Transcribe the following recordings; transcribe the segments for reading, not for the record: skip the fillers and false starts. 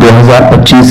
2025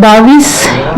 22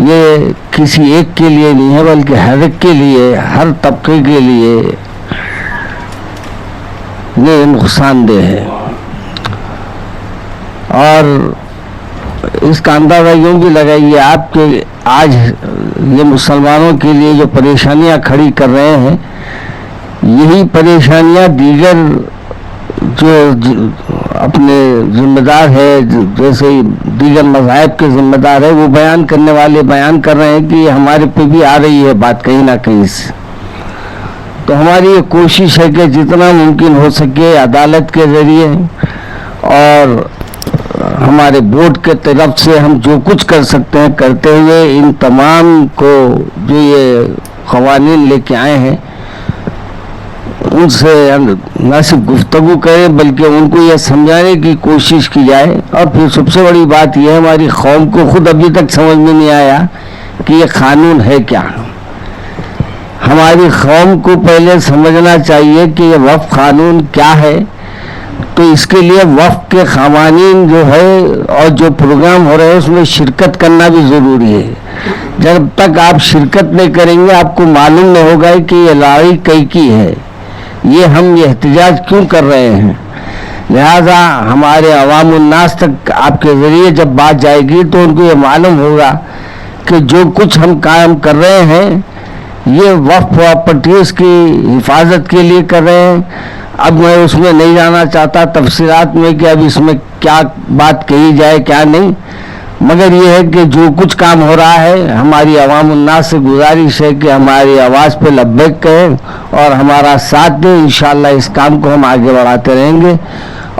یہ کسی ایک کے لیے نہیں ہے بلکہ ہر ایک کے لیے، ہر طبقے کے لیے یہ نقصان دہ ہے. اور اس کا اندازہ یوں بھی لگائیے آپ کہ آج یہ مسلمانوں کے لیے جو پریشانیاں کھڑی کر رہے ہیں، یہی پریشانیاں دیگر جو اپنے ذمہ دار ہے، جیسے دیگر مذاہب کے ذمہ دار ہے، وہ بیان کرنے والے بیان کر رہے ہیں کہ یہ ہمارے پہ بھی آ رہی ہے بات کہیں نہ کہیں سے. تو ہماری یہ کوشش ہے کہ جتنا ممکن ہو سکے عدالت کے ذریعے اور ہمارے بورڈ کے طرف سے ہم جو کچھ کر سکتے ہیں کرتے ہوئے ان تمام کو جو یہ قوانین لے کے آئے ہیں ان سے نہ صرف گفتگو کریں بلکہ ان کو یہ سمجھانے کی کوشش کی جائے. اور پھر سب سے بڑی بات یہ ہے، ہماری قوم کو خود ابھی تک سمجھ میں نہیں آیا کہ یہ قانون ہے کیا. ہماری قوم کو پہلے سمجھنا چاہیے کہ یہ وقف قانون کیا ہے. تو اس کے لیے وقف کے قوانین جو ہے اور جو پروگرام ہو رہے ہیں اس میں شرکت کرنا بھی ضروری ہے. جب تک آپ شرکت نہیں کریں گے آپ کو معلوم نہیں ہوگا کہ یہ لڑائی کئی کی ہے، ہم یہ احتجاج کیوں کر رہے ہیں. لہذا ہمارے عوام الناس تک آپ کے ذریعے جب بات جائے گی تو ان کو یہ معلوم ہوگا کہ جو کچھ ہم قائم کر رہے ہیں یہ وقف پراپرٹیز کی حفاظت کے لیے کر رہے ہیں. اب میں اس میں نہیں جانا چاہتا تفصیلات میں کہ اب اس میں کیا بات کہی جائے کیا نہیں، مگر یہ ہے کہ جو کچھ کام ہو رہا ہے ہماری عوام الناس سے گزارش ہے کہ ہماری آواز پہ لبیک کہیں اور ہمارا ساتھ دیں. انشاءاللہ اس کام کو ہم آگے بڑھاتے رہیں گے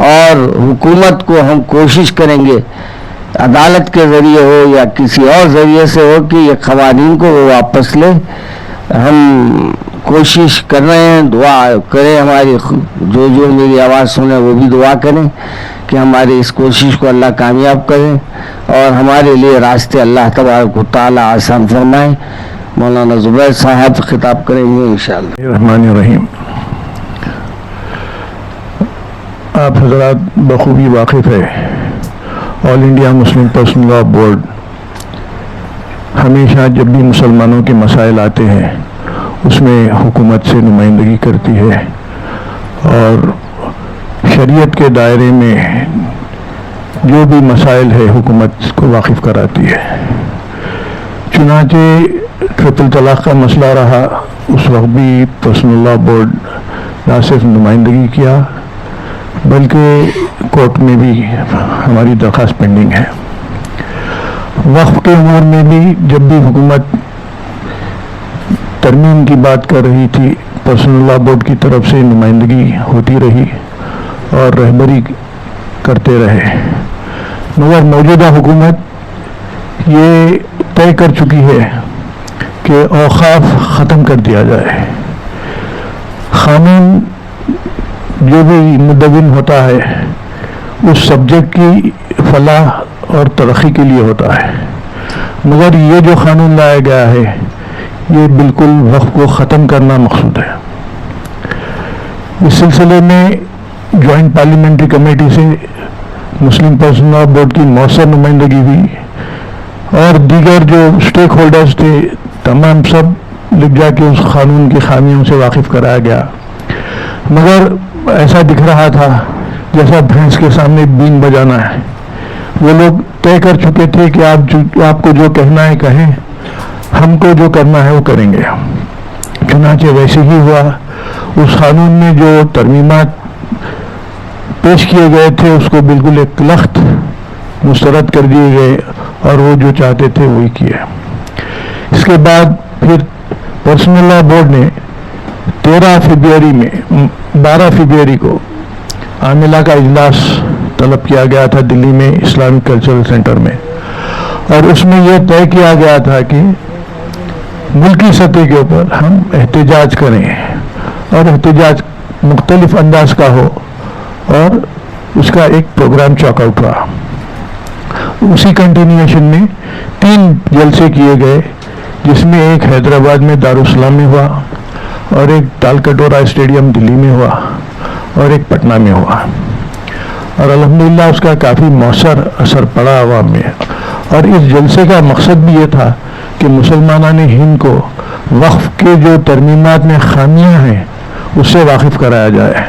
اور حکومت کو ہم کوشش کریں گے عدالت کے ذریعے ہو یا کسی اور ذریعے سے ہو کہ یہ قوانین کو وہ واپس لے. ہم کوشش کر رہے ہیں، دعا کریں، ہماری جو میری آواز سنے وہ بھی دعا کریں کہ ہماری اس کوشش کو اللہ کامیاب کریں اور ہمارے لیے راستے اللہ تبارک و تعالیٰ آسان فرمائیں. مولانا زبیر صاحب خطاب کریں گے انشاءاللہ. الرحمن الرحیم. آپ حضرات بخوبی واقف ہے All India Muslim Personal Law Board ہمیشہ جب بھی مسلمانوں کے مسائل آتے ہیں اس میں حکومت سے نمائندگی کرتی ہے اور شریعت کے دائرے میں جو بھی مسائل ہے حکومت کو واقف کراتی ہے. چنانچہ ٹرپل طلاق کا مسئلہ رہا، اس وقت بھی پرسنل لاء بورڈ نہ صرف نمائندگی کیا بلکہ کورٹ میں بھی ہماری درخواست پینڈنگ ہے. وقف کے امور میں بھی جب بھی حکومت ترمیم کی بات کر رہی تھی پرسنل لاء بورڈ کی طرف سے نمائندگی ہوتی رہی اور رہبری کرتے رہے. مگر موجودہ حکومت یہ طے کر چکی ہے کہ اوقاف ختم کر دیا جائے. قانون جو بھی مدون ہوتا ہے اس سبجیکٹ کی فلاح اور ترقی کے لیے ہوتا ہے، مگر یہ جو قانون لایا گیا ہے یہ بالکل وقف کو ختم کرنا مقصود ہے. اس سلسلے میں جوائنٹ پارلیمنٹری کمیٹی سے مسلم پرسنل لاء بورڈ کی مؤثر نمائندگی ہوئی اور دیگر جو اسٹیک ہولڈرز تھے تمام سب لکھ جا کے اس قانون کی خامیوں سے واقف کرایا گیا. مگر ایسا دکھ رہا تھا جیسا بھینس کے سامنے بین بجانا ہے. وہ لوگ طے کر چکے تھے کہ آپ کو جو کہنا ہے کہیں، ہم کو جو کرنا ہے وہ کریں گے. چنانچہ ویسے ہی ہوا. اس قانون میں جو ترمیمات پیش کیے گئے تھے اس کو بالکل ایک لخت مسترد کر دیے گئے اور وہ جو چاہتے تھے وہی کیا. اس کے بعد پھر پرسنل لاء بورڈ نے 12 فروری کو عاملہ کا اجلاس طلب کیا گیا تھا دلی میں اسلامک کلچرل سینٹر میں، اور اس میں یہ طے کیا گیا تھا کہ ملکی سطح کے اوپر ہم احتجاج کریں اور احتجاج مختلف انداز کا ہو، اور اس کا ایک پروگرام چاک آؤٹ ہوا. اسی کنٹینیوشن میں 3 جلسے کیے گئے جس میں ایک حیدرآباد میں دارالسلام میں ہوا اور ایک تال کٹورا اسٹیڈیم دلی میں ہوا اور ایک پٹنہ میں ہوا. اور الحمدللہ اس کا کافی مؤثر اثر پڑا عوام میں، اور اس جلسے کا مقصد بھی یہ تھا کہ مسلمانان ہند کو وقف کے جو ترمیمات میں خامیاں ہیں اس سے واقف کرایا جائے،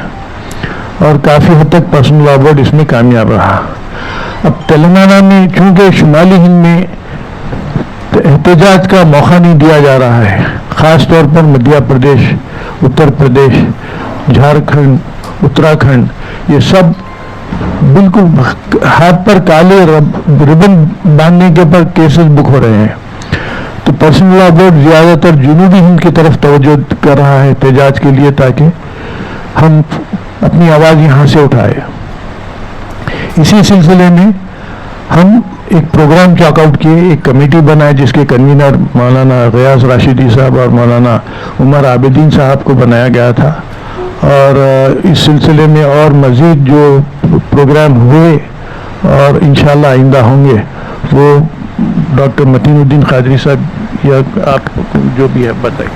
اور کافی حد تک پرسنل لا بورڈ اس میں کامیاب رہا۔ اب تلنگانہ میں چونکہ شمالی ہند میں احتجاج کا موقع نہیں دیا جا رہا ہے، خاص طور پر مدھیہ پردیش، اتر پردیش، جھارکھنڈ، اتراکھنڈ، یہ سب بالکل ہاتھ پر کالے ربن باندھنے کے پر کیسز بک ہو رہے ہیں، تو پرسنل لا بورڈ زیادہ تر جنوبی ہند کی طرف توجہ کر رہا ہے احتجاج کے لیے، تاکہ ہم اپنی آواز یہاں سے اٹھائے۔ اسی سلسلے میں ہم ایک پروگرام چاک آؤٹ کیے، ایک کمیٹی بنائے جس کے کنوینر مولانا ریاض راشدی صاحب اور مولانا عمر عابدین صاحب کو بنایا گیا تھا، اور اس سلسلے میں اور مزید جو پروگرام ہوئے اور انشاءاللہ آئندہ ہوں گے وہ ڈاکٹر متین الدین قادری صاحب یا آپ جو بھی ہے بتائیں۔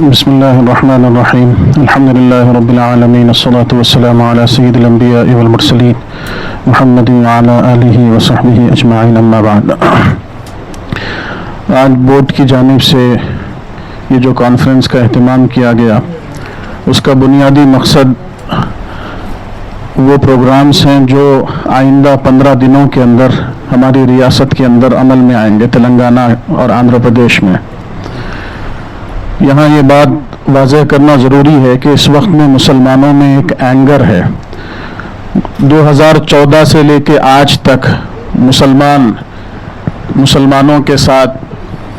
بسم اللہ الرحمن الرحیم، الحمد للہ رب العالمین، الصلاة والسلام علی سید الانبیاء والمرسلین محمد وعلی آلہ وصحبہ اجمعین، اما بعد۔ آج بورڈ کی جانب سے یہ جو کانفرنس کا اہتمام کیا گیا، اس کا بنیادی مقصد وہ پروگرامز ہیں جو آئندہ 15 دنوں کے اندر ہماری ریاست کے اندر عمل میں آئیں گے، تلنگانہ اور آندھرا پردیش میں۔ یہاں یہ بات واضح کرنا ضروری ہے کہ اس وقت میں مسلمانوں میں ایک اینگر ہے۔ 2014 سے لے کے آج تک مسلمانوں کے ساتھ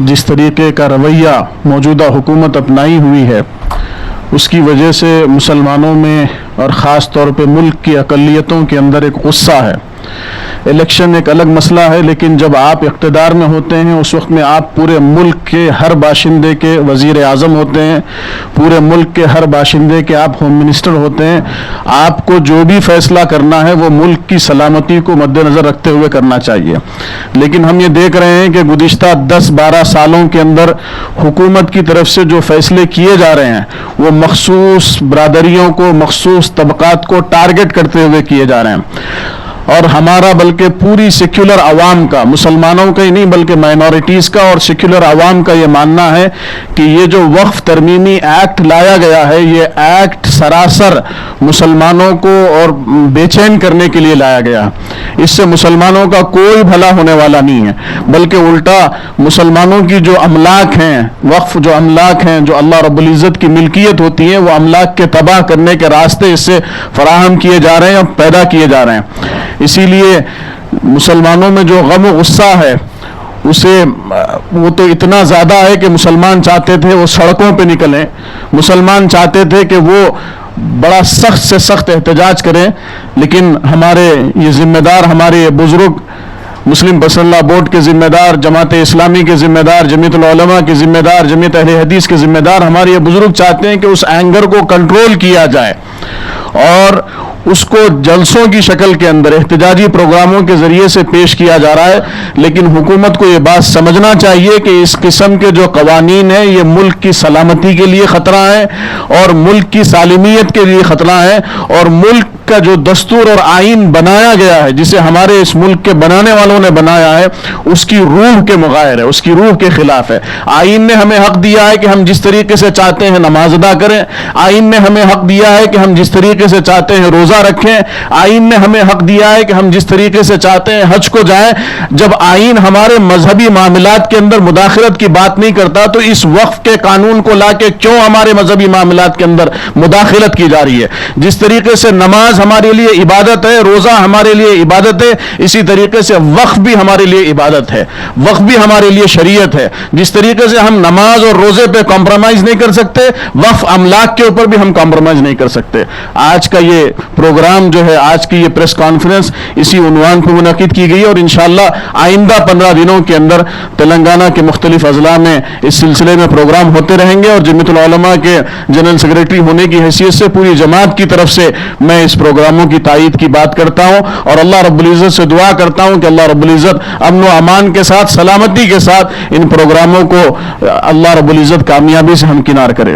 جس طریقے کا رویہ موجودہ حکومت اپنائی ہوئی ہے، اس کی وجہ سے مسلمانوں میں اور خاص طور پہ ملک کی اقلیتوں کے اندر ایک غصہ ہے۔ الیکشن ایک الگ مسئلہ ہے، لیکن جب آپ اقتدار میں ہوتے ہیں اس وقت میں آپ پورے ملک کے ہر باشندے کے وزیر اعظم ہوتے ہیں، پورے ملک کے ہر باشندے کے آپ ہوم منسٹر ہوتے ہیں۔ آپ کو جو بھی فیصلہ کرنا ہے وہ ملک کی سلامتی کو مد نظر رکھتے ہوئے کرنا چاہیے، لیکن ہم یہ دیکھ رہے ہیں کہ گزشتہ 10-12 سالوں کے اندر حکومت کی طرف سے جو فیصلے کیے جا رہے ہیں وہ مخصوص برادریوں کو، مخصوص طبقات کو ٹارگٹ کرتے ہوئے کیے جا رہے ہیں، اور ہمارا بلکہ پوری سیکولر عوام کا، مسلمانوں کا ہی نہیں بلکہ مائنورٹیز کا اور سیکولر عوام کا یہ ماننا ہے کہ یہ جو وقف ترمیمی ایکٹ لایا گیا ہے، یہ ایکٹ سراسر مسلمانوں کو اور بے چین کرنے کے لیے لایا گیا۔ اس سے مسلمانوں کا کوئی بھلا ہونے والا نہیں ہے، بلکہ الٹا مسلمانوں کی جو املاک ہیں، وقف جو املاک ہیں جو اللہ رب العزت کی ملکیت ہوتی ہیں، وہ املاک کے تباہ کرنے کے راستے اس سے فراہم کیے جا رہے ہیں اور پیدا کیے جا رہے ہیں۔ اسی لیے مسلمانوں میں جو غم و غصہ ہے وہ تو اتنا زیادہ ہے کہ مسلمان چاہتے تھے وہ سڑکوں پہ نکلیں، مسلمان چاہتے تھے کہ وہ بڑا سخت سے سخت احتجاج کریں، لیکن ہمارے یہ ذمہ دار، ہمارے یہ بزرگ، مسلم پرسنل لا بورڈ کے ذمہ دار، جماعت اسلامی کے ذمہ دار، جمعیت العلماء کے ذمہ دار، جمعیت اہل حدیث کے ذمہ دار، ہمارے یہ بزرگ چاہتے ہیں کہ اس اینگر کو کنٹرول کیا جائے اور اس کو جلسوں کی شکل کے اندر احتجاجی پروگراموں کے ذریعے سے پیش کیا جا رہا ہے، لیکن حکومت کو یہ بات سمجھنا چاہیے کہ اس قسم کے جو قوانین ہیں یہ ملک کی سلامتی کے لیے خطرہ ہے اور ملک کی سالمیت کے لیے خطرہ ہے، اور ملک کا جو دستور اور آئین بنایا گیا ہے، جسے ہمارے اس ملک کے بنانے والوں نے بنایا ہے، اس کی روح کے مغائر ہے، اس کی روح کے خلاف ہے۔ آئین نے ہمیں حق دیا ہے کہ ہم جس طریقے سے چاہتے ہیں نماز ادا کریں، آئین نے ہمیں حق دیا ہے کہ ہم جس طریقے سے چاہتے ہیں روزہ رکھیں، آئین نے ہمیں حق دیا ہے کہ ہم جس طریقے سے چاہتے ہیں حج کو جائیں۔ جب آئین ہمارے مذہبی معاملات کے اندر مداخلت کی بات نہیں کرتا تو اس وقف کے قانون کو لا کے کیوں ہمارے مذہبی معاملات کے اندر مداخلت کی جا رہی ہے؟ جس طریقے سے نماز ہمارے لیے عبادت ہے، روزہ ہمارے لیے عبادت ہے، اسی طریقے سے وقف بھی ہمارے لیے عبادت ہے، وقف بھی ہمارے لیے شریعت ہے۔ جس طریقے سے ہم نماز اور روزے پہ کمپرومائز نہیں کر سکتے، وقف املاک کے اوپر بھی ہم کمپرومائز نہیں کر سکتے۔ آج کا یہ پروگرام جو ہے، آج کی یہ پریس کانفرنس اسی عنوان پر منعقد کی گئی، اور انشاءاللہ آئندہ 15 دنوں کے اندر تلنگانہ کے مختلف اضلاع میں اس سلسلے میں پروگرام ہوتے رہیں گے، اور جمعیت العلماء کے جنرل سیکریٹری ہونے کی حیثیت سے پوری جماعت کی طرف سے میں اس پروگراموں کی تائید کی بات کرتا ہوں، اور اللہ رب العزت سے دعا کرتا ہوں کہ اللہ رب العزت امن و امان کے ساتھ، سلامتی کے ساتھ ان پروگراموں کو اللہ رب العزت کامیابی سے ہمکنار کرے۔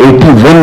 81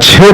6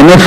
NF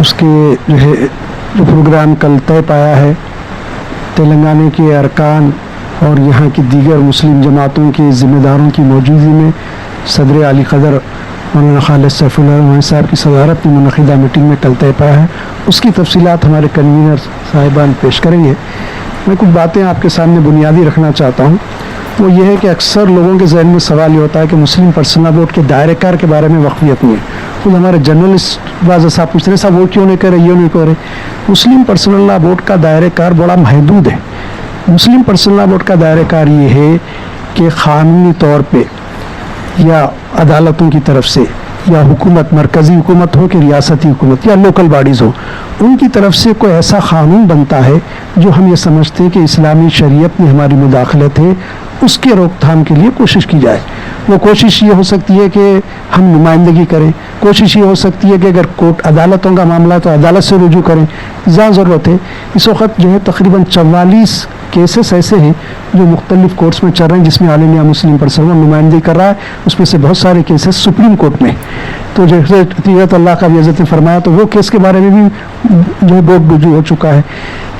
اس کے جو ہے جو پروگرام کل طے پایا ہے، تلنگانہ کے ارکان اور یہاں کی دیگر مسلم جماعتوں کے ذمہ داروں کی موجودگی میں صدر علی قدر مولانا خالد سیف اللہ الرحمن صاحب کی صدارت میں منعقدہ میٹنگ میں کل طے پایا ہے. اس کی تفصیلات ہمارے کنوینر صاحبان پیش کریں گے. میں کچھ باتیں آپ کے سامنے بنیادی رکھنا چاہتا ہوں. وہ یہ ہے کہ اکثر لوگوں کے ذہن میں سوال یہ ہوتا ہے کہ مسلم پرسنل ووٹ کے دائرہ کار کے بارے میں واقفیت نہیں ہے. خود ہمارے جرنلسٹ واضح صاحب پوچھ رہے صاحب وہ کیوں نہیں کر رہے، یہ نہیں کر رہے. مسلم پرسنل لا ووٹ کا دائرہ کار بڑا محدود ہے. مسلم پرسنل لا ووٹ کا دائرہ کار یہ ہے کہ قانونی طور پہ یا عدالتوں کی طرف سے یا حکومت، مرکزی حکومت ہو کہ ریاستی حکومت یا لوکل باڈیز ہو، ان کی طرف سے کوئی ایسا قانون بنتا ہے جو ہم یہ سمجھتے ہیں کہ اسلامی شریعت میں ہماری مداخلت ہے، اس کے روک تھام کے لیے کوشش کی جائے. وہ کوشش یہ ہو سکتی ہے کہ ہم نمائندگی کریں، کوشش یہ ہو سکتی ہے کہ اگر کورٹ عدالتوں کا معاملہ تو عدالت سے رجوع کریں. جہاں ضرورت ہے اس وقت جو ہے تقریباً 44 کیسز ایسے ہیں جو مختلف کورٹس میں چل رہے ہیں جس میں آل انڈیا مسلم پرسنل نمائندگی کر رہا ہے. اس میں سے بہت سارے کیسز سپریم کورٹ میں. تو جیسے عطیت اللہ کا بھی عزت نے فرمایا تو وہ کیس کے بارے میں بھی جو ہے بورڈ رجوع ہو چکا ہے.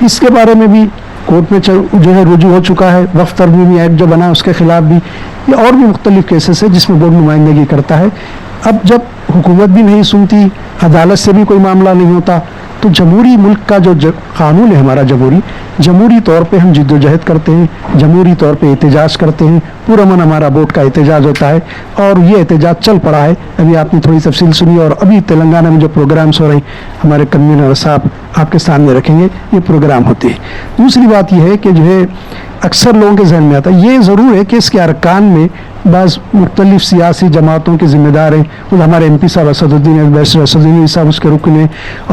اس کے بارے میں بھی کورٹ میں جو ہے رجوع ہو چکا ہے. وقف ترمیمی ایکٹ جو بنا اس کے خلاف بھی یہ اور بھی مختلف کیسز ہیں جس میں بورڈ نمائندگی کرتا ہے. اب جب حکومت بھی نہیں سنتی، عدالت سے بھی کوئی معاملہ نہیں ہوتا، تو جمہوری ملک کا جو قانون ہے ہمارا جمہوری طور پہ ہم جد و جہد کرتے ہیں، جمہوری طور پہ احتجاج کرتے ہیں. پرامن ہمارا ووٹ کا احتجاج ہوتا ہے اور یہ احتجاج چل پڑا ہے. ابھی آپ نے تھوڑی تفصیل سنی اور ابھی تلنگانہ میں جو پروگرامس ہو رہے ہیں ہمارے کنوینر صاحب آپ کے سامنے رکھیں گے، یہ پروگرام ہوتے ہیں. دوسری بات یہ ہے کہ جو ہے اکثر لوگوں کے ذہن میں آتا ہے، یہ ضرور ہے کہ اس کے ارکان میں بعض مختلف سیاسی جماعتوں کے ذمہ دار ہیں. خود ہمارے ایم پی صاحب اسد الدین صاحب اس کے رکن ہیں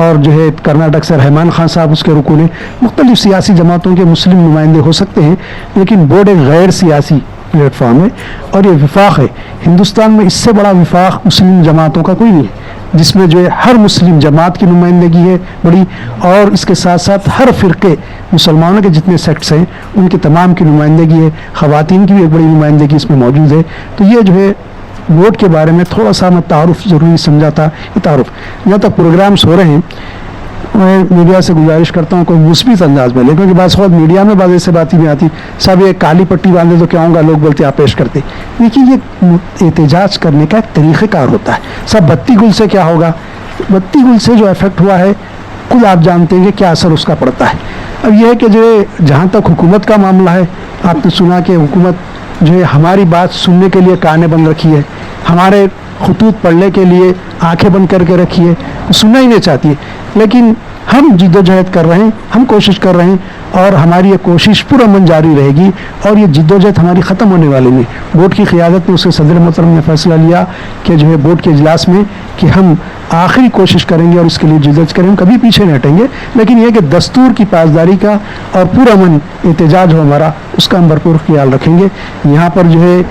اور جو ہے کرناٹک سے رحمان خان صاحب اس کے رکن ہیں. مختلف سیاسی جماعتوں کے مسلم نمائندے ہو سکتے ہیں، لیکن بورڈ ایک غیر سیاسی پلیٹ فارم ہے اور یہ وفاق ہے. ہندوستان میں اس سے بڑا وفاق مسلم جماعتوں کا کوئی نہیں ہے، جس میں جو ہے ہر مسلم جماعت کی نمائندگی ہے بڑی، اور اس کے ساتھ ساتھ ہر فرقے مسلمانوں کے جتنے سیکٹس ہیں ان کے تمام کی نمائندگی ہے. خواتین کی بھی ایک بڑی نمائندگی اس میں موجود ہے. تو یہ جو ہے ووٹ کے بارے میں تھوڑا سا میں تعارف ضروری سمجھا تھا. یہ تعارف جہاں تک پروگرامس ہو رہے ہیں میں میڈیا سے گزارش کرتا ہوں کوئی مثبت انداز میں، لیکن بعض خود میڈیا میں بعض ایسے باتیں بھی آتی سب یہ کالی پٹی باندھے تو کیا ہوگا، لوگ بولتے آپ پیش کرتے. دیکھیے یہ احتجاج کرنے کا ایک طریقہ کار ہوتا ہے. سب بتی گل سے کیا ہوگا، بتی گل سے جو افیکٹ ہوا ہے خود آپ جانتے ہیں کہ کیا اثر اس کا پڑتا ہے. اب یہ ہے کہ جو جہاں تک حکومت کا معاملہ ہے، آپ نے سنا کہ حکومت جو ہے ہماری بات سننے کے لیے کانیں بند رکھی ہے، ہمارے خطوط پڑھنے کے لیے آنکھیں بند کر کے رکھی ہے، سننا ہی نہیں چاہتی ہے. لیکن ہم جد و جہد کر رہے ہیں، ہم کوشش کر رہے ہیں اور ہماری یہ کوشش پرامن جاری رہے گی اور یہ جد و جہد ہماری ختم ہونے والی نہیں. بورڈ کی قیادت میں اس کے صدر محترم نے فیصلہ لیا کہ جو ہے بورڈ کے اجلاس میں کہ ہم آخری کوشش کریں گے اور اس کے لیے جدوجہد کریں گے، کبھی پیچھے نہیں ہٹیں گے. لیکن یہ کہ دستور کی پاسداری کا اور پرامن احتجاج ہو ہمارا، اس کا ہم بھرپور خیال رکھیں گے. یہاں پر جو ہے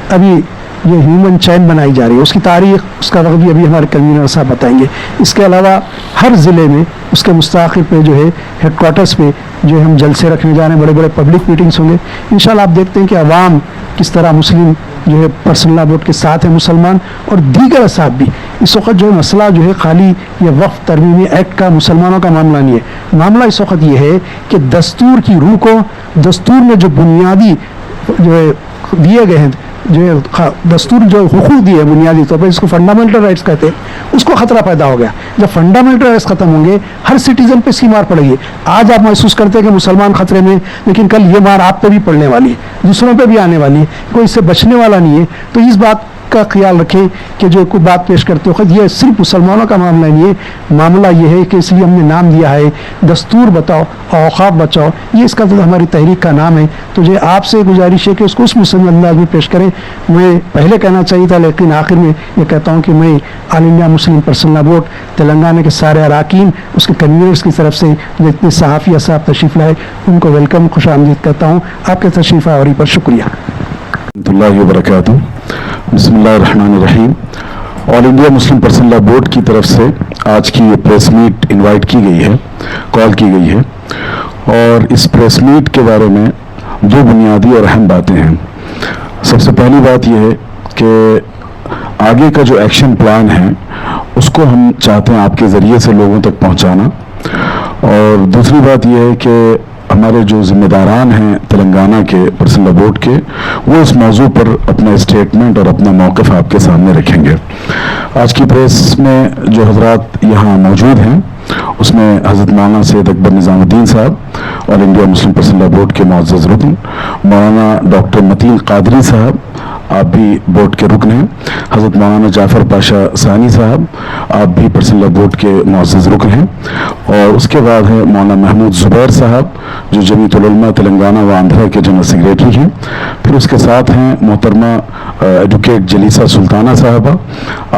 ابھی یہ ہیومن چین بنائی جا رہی ہے، اس کی تاریخ، اس کا وقت بھی ابھی ہمارے کنوینر صاحب بتائیں گے. اس کے علاوہ ہر ضلع میں اس کے مستقل پہ جو ہے ہیڈ کوارٹرز پہ جو ہے ہم جلسے رکھنے جا رہے ہیں، بڑے بڑے پبلک میٹنگس ہوں گے. انشاءاللہ آپ دیکھتے ہیں کہ عوام کس طرح مسلم جو ہے پرسنل لا ووٹ کے ساتھ ہیں، مسلمان اور دیگر اصحاب بھی. اس وقت جو ہے مسئلہ جو ہے خالی یہ وقف ترمیمی ایکٹ کا مسلمانوں کا معاملہ نہیں ہے. معاملہ اس وقت یہ ہے کہ دستور کی روح کو، دستور میں جو بنیادی جو ہے دیے گئے ہیں، جو ہے دستور جو حقوق دیے بنیادی طور پر، اس کو فنڈامنٹل رائٹس کہتے ہیں، اس کو خطرہ پیدا ہو گیا. جب فنڈامنٹل رائٹس ختم ہوں گے ہر سٹیزن پہ اس کی مار پڑے گی. آج آپ محسوس کرتے ہیں کہ مسلمان خطرے میں، لیکن کل یہ مار آپ پہ بھی پڑنے والی ہے، دوسروں پہ بھی آنے والی ہے، کوئی اس سے بچنے والا نہیں ہے. تو اس بات کا خیال رکھیں کہ جو کوئی بات پیش کرتے وقت یہ صرف مسلمانوں کا معاملہ نہیں ہے. معاملہ یہ ہے کہ اس لیے ہم نے نام دیا ہے دستور بتاؤ اوقاف بچاؤ، یہ اس کا تو ہماری تحریک کا نام ہے. تو جو آپ سے گزارش ہے کہ اس کو اس مسلم انداز میں پیش کریں. میں پہلے کہنا چاہیے تھا لیکن آخر میں یہ کہتا ہوں کہ میں آل انڈیا مسلم پرسنل لا ووٹ تلنگانہ کے سارے اراکین، اس کے کنوینرز کی طرف سے جو اتنے صحافی صاحب تشریف لائے ان کو ویلکم، خوش آمدید کہتا ہوں. آپ کے تشریف آوری پر شکریہ. ورحمۃ اللہ وبرکاتہ. بسم اللہ الرحمن الرحیم. آل انڈیا مسلم پرسنل لا بورڈ کی طرف سے آج کی یہ پریس میٹ انوائٹ کی گئی ہے، کال کی گئی ہے، اور اس پریس میٹ کے بارے میں دو بنیادی اور اہم باتیں ہیں. سب سے پہلی بات یہ ہے کہ آگے کا جو ایکشن پلان ہے اس کو ہم چاہتے ہیں آپ کے ذریعے سے لوگوں تک پہنچانا. اور دوسری بات یہ ہے کہ ہمارے جو ذمہ داران ہیں تلنگانہ کے پرسنل لا بورڈ کے، وہ اس موضوع پر اپنا اسٹیٹمنٹ اور اپنا موقف آپ کے سامنے رکھیں گے. آج کی پریس میں جو حضرات یہاں موجود ہیں اس میں حضرت مولانا سید اکبر نظام الدین صاحب آل انڈیا مسلم پرسنل لا بورڈ کے معزز رکن، مولانا ڈاکٹر متین قادری صاحب آپ بھی بورڈ کے رکن ہیں، حضرت مولانا جعفر پاشا ثانی صاحب آپ بھی پرسنل لا بورڈ کے معزز رکن ہیں، اور اس کے بعد ہے مولانا محمود زبیر صاحب جو جمیعت العلماء تلنگانہ و آندھرا کے جنرل سیکریٹری ہیں. پھر اس کے ساتھ ہیں محترمہ ایڈوکیٹ جلیسہ سلطانہ صاحبہ،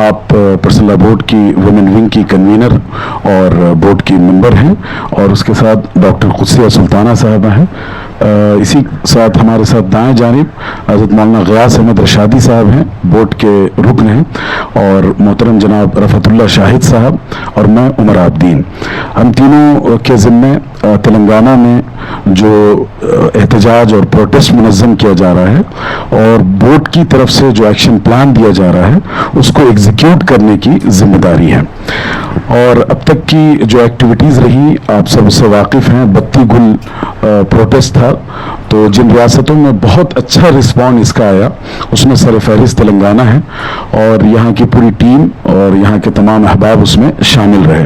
آپ پرسنل لا بورڈ کی ویمن ونگ کی کنوینر اور بورڈ کی ممبر ہیں، اور اس کے ساتھ ڈاکٹر قدسیہ سلطانہ صاحبہ ہیں. اسی ساتھ ہمارے ساتھ دائیں جانب حضرت مولانا غیاث احمد رشادی صاحب ہیں، بورڈ کے رکن ہیں، اور محترم جناب رفعت اللہ شاہد صاحب اور میں عمر عابدین. ہم تینوں کے ذمے تلنگانہ میں جو احتجاج اور پروٹیسٹ منظم کیا جا رہا ہے اور بورڈ کی طرف سے جو ایکشن پلان دیا جا رہا ہے اس کو ایگزیکیوٹ کرنے کی ذمہ داری ہے. اور اب تک کی جو ایکٹیویٹیز رہی آپ سب سے واقف ہیں. بتی گل پروٹیسٹ تھا، تو جن ریاستوں میں بہت اچھا رسپانس اس کا آیا اس میں سر فہرست تلنگانہ ہے، اور یہاں کی پوری ٹیم اور یہاں کے تمام احباب اس میں شامل رہے.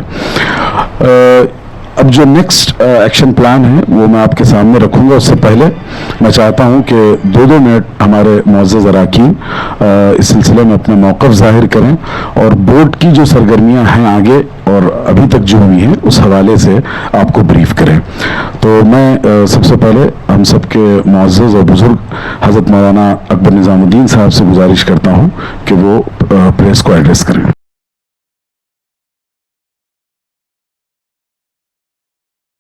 اب جو نیکسٹ ایکشن پلان ہے وہ میں آپ کے سامنے رکھوں گا. اس سے پہلے میں چاہتا ہوں کہ 2 منٹ ہمارے معزز اراکین اس سلسلے میں اپنا موقف ظاہر کریں اور بورڈ کی جو سرگرمیاں ہیں آگے اور ابھی تک جو ہوئی ہیں اس حوالے سے آپ کو بریف کریں. تو میں سب سے پہلے ہم سب کے معزز اور بزرگ حضرت مولانا اکبر نظام الدین صاحب سے گزارش کرتا ہوں کہ وہ پریس کو ایڈریس کریں.